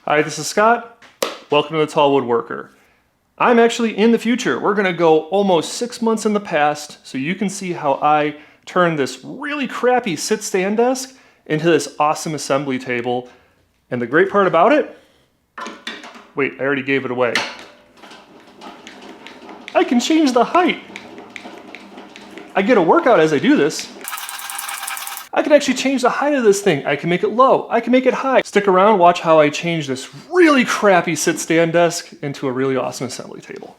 Hi, this is Scott. Welcome to the Tall Woodworker. I'm actually in the future. We're gonna go almost 6 months in the past so you can see how I turned this really crappy sit-stand desk into this awesome assembly table. And the great part about it, wait, I already gave it away. I can change the height. I get a workout as I do this. I can actually change the height of this thing. I can make it low, I can make it high. Stick around, watch how I change this really crappy sit-stand desk into a really awesome assembly table.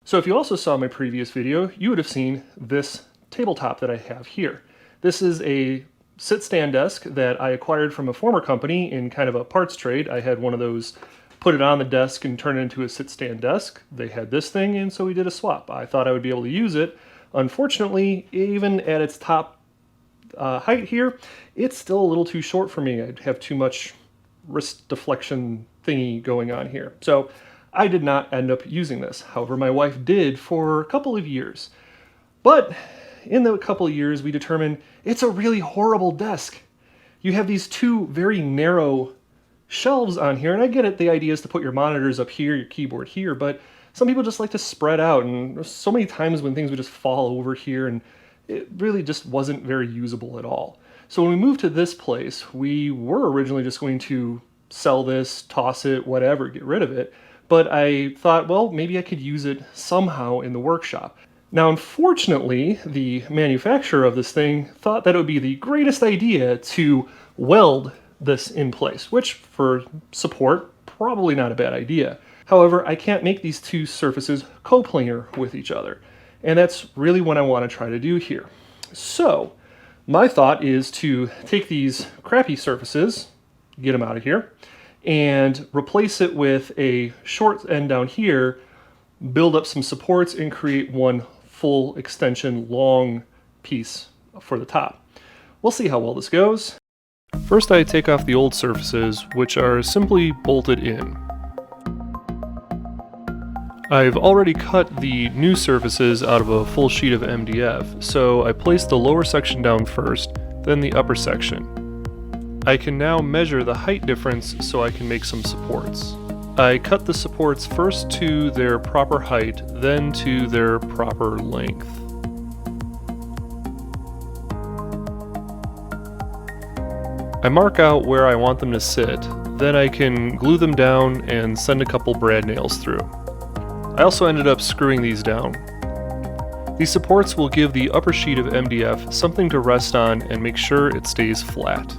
So if you also saw my previous video, you would have seen this tabletop that I have here. This is a sit-stand desk that I acquired from a former company in kind of a parts trade. I had one of those, put it on the desk and turn it into a sit-stand desk. They had this thing, and so we did a swap. I thought I would be able to use it. Unfortunately, even at its top height here, it's still a little too short for me. I'd have too much wrist deflection thingy going on here. So I did not end up using this. However, my wife did for a couple of years. But in the couple of years, we determined it's a really horrible desk. You have these two very narrow shelves on here, and I get it, the idea is to put your monitors up here, your keyboard here, but some people just like to spread out, and there's so many times when things would just fall over here, and it really just wasn't very usable at all. So when we moved to this place, we were originally just going to sell this, toss it, whatever, get rid of it, but I thought, well, maybe I could use it somehow in the workshop. Now, unfortunately, the manufacturer of this thing thought that it would be the greatest idea to weld this in place, which for support, probably not a bad idea. However, I can't make these two surfaces coplanar with each other, and that's really what I want to try to do here. So my thought is to take these crappy surfaces, get them out of here, and replace it with a short end down here, build up some supports, and create one full extension long piece for the top. We'll see how well this goes. First, I take off the old surfaces, which are simply bolted in. I've already cut the new surfaces out of a full sheet of MDF, so I place the lower section down first, then the upper section. I can now measure the height difference so I can make some supports. I cut the supports first to their proper height, then to their proper length. I mark out where I want them to sit, then I can glue them down and send a couple brad nails through. I also ended up screwing these down. These supports will give the upper sheet of MDF something to rest on and make sure it stays flat.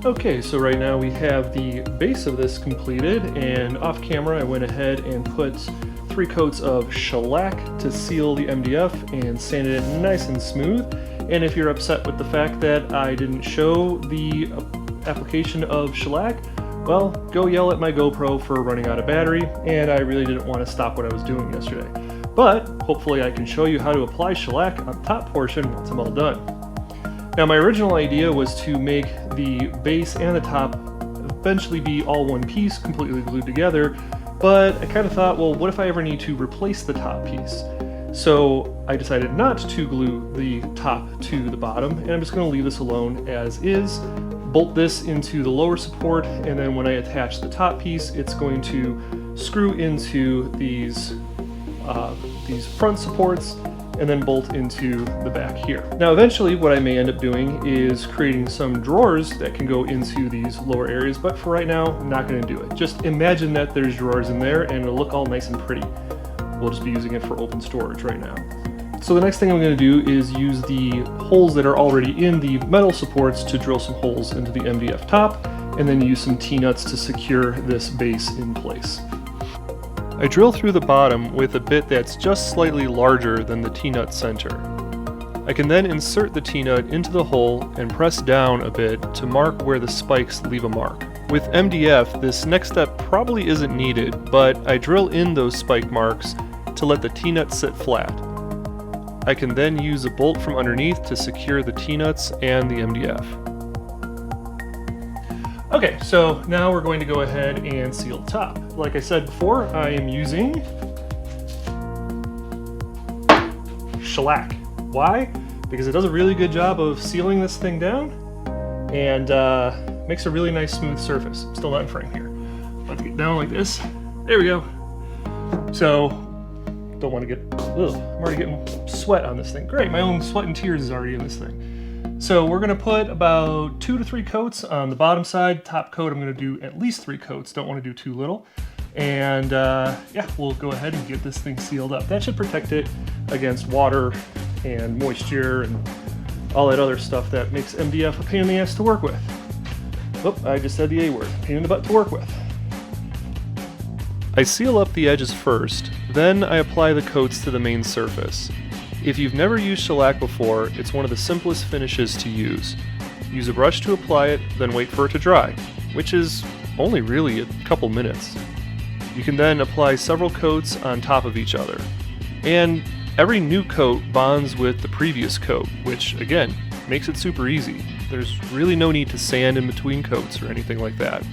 Okay, so right now we have the base of this completed, and off camera I went ahead and put 3 coats of shellac to seal the MDF and sanded it nice and smooth. And if you're upset with the fact that I didn't show the application of shellac, well, go yell at my GoPro for running out of battery, and I really didn't want to stop what I was doing yesterday. But hopefully I can show you how to apply shellac on the top portion once I'm all done. Now, my original idea was to make the base and the top eventually be all one piece, completely glued together, but I kind of thought, well, what if I ever need to replace the top piece? So I decided not to glue the top to the bottom, and I'm just going to leave this alone as is, bolt this into the lower support, and then when I attach the top piece, it's going to screw into these front supports, and then bolt into the back here. Now eventually what I may end up doing is creating some drawers that can go into these lower areas, but for right now, I'm not going to do it. Just imagine that there's drawers in there and it'll look all nice and pretty. We'll just be using it for open storage right now. So the next thing I'm going to do is use the holes that are already in the metal supports to drill some holes into the MDF top, and then use some T-nuts to secure this base in place. I drill through the bottom with a bit that's just slightly larger than the T-nut center. I can then insert the T-nut into the hole and press down a bit to mark where the spikes leave a mark. With MDF, this next step probably isn't needed, but I drill in those spike marks to let the T-nut sit flat. I can then use a bolt from underneath to secure the T-nuts and the MDF. Okay, so now we're going to go ahead and seal the top. Like I said before, I am using shellac. Why? Because it does a really good job of sealing this thing down and makes a really nice smooth surface. I'm still not in frame here. Let's get down like this. There we go. So, don't want to get, ugh, I'm already getting sweat on this thing. Great, my own sweat and tears is already in this thing. So we're gonna put about 2 to 3 coats on the bottom side. Top coat, I'm gonna do at least 3 coats. Don't wanna do too little. And yeah, we'll go ahead and get this thing sealed up. That should protect it against water and moisture and all that other stuff that makes MDF a pain in the ass to work with. Oop, I just said the A word, pain in the butt to work with. I seal up the edges first, then I apply the coats to the main surface. If you've never used shellac before, it's one of the simplest finishes to use. Use a brush to apply it, then wait for it to dry, which is only really a couple minutes. You can then apply several coats on top of each other. And every new coat bonds with the previous coat, which again, makes it super easy. There's really no need to sand in between coats or anything like that.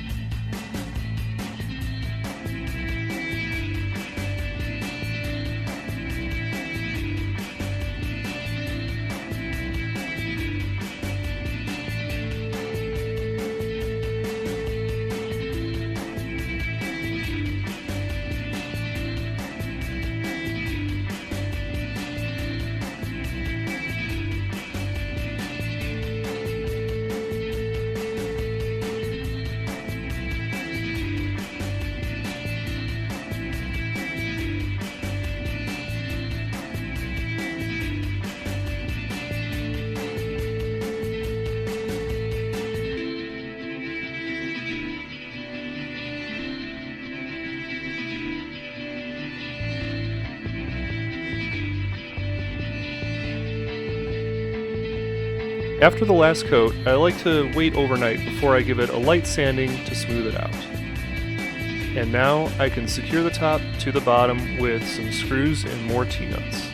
After the last coat, I like to wait overnight before I give it a light sanding to smooth it out. And now I can secure the top to the bottom with some screws and more T-nuts.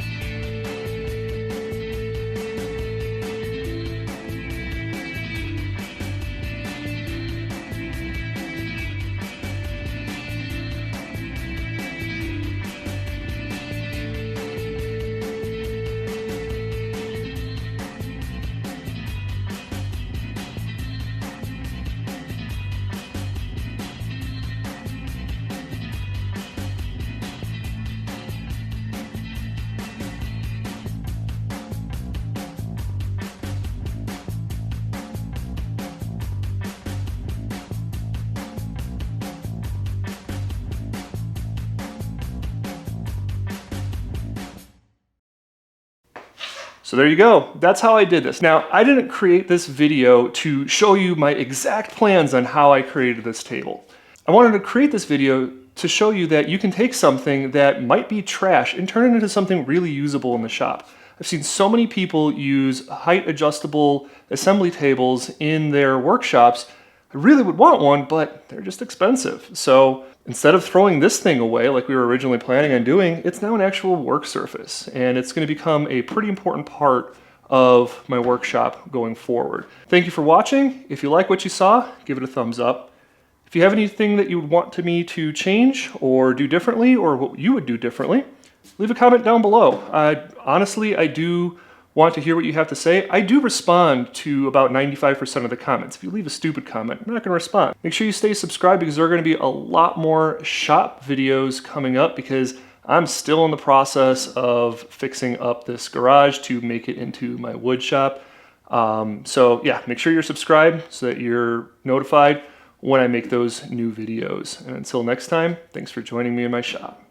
So there you go. That's how I did this. Now, I didn't create this video to show you my exact plans on how I created this table. I wanted to create this video to show you that you can take something that might be trash and turn it into something really usable in the shop. I've seen so many people use height adjustable assembly tables in their workshops. I really would want one, but they're just expensive. So instead of throwing this thing away like we were originally planning on doing, it's now an actual work surface, and it's going to become a pretty important part of my workshop going forward. Thank you for watching. If you like what you saw, give it a thumbs up. If you have anything that you would want me to change or do differently, or what you would do differently, leave a comment down below. Honestly, I do want to hear what you have to say. I do respond to about 95% of the comments. If you leave a stupid comment, I'm not going to respond. Make sure you stay subscribed because there are going to be a lot more shop videos coming up because I'm still in the process of fixing up this garage to make it into my wood shop. So yeah, make sure you're subscribed so that you're notified when I make those new videos. And until next time, thanks for joining me in my shop.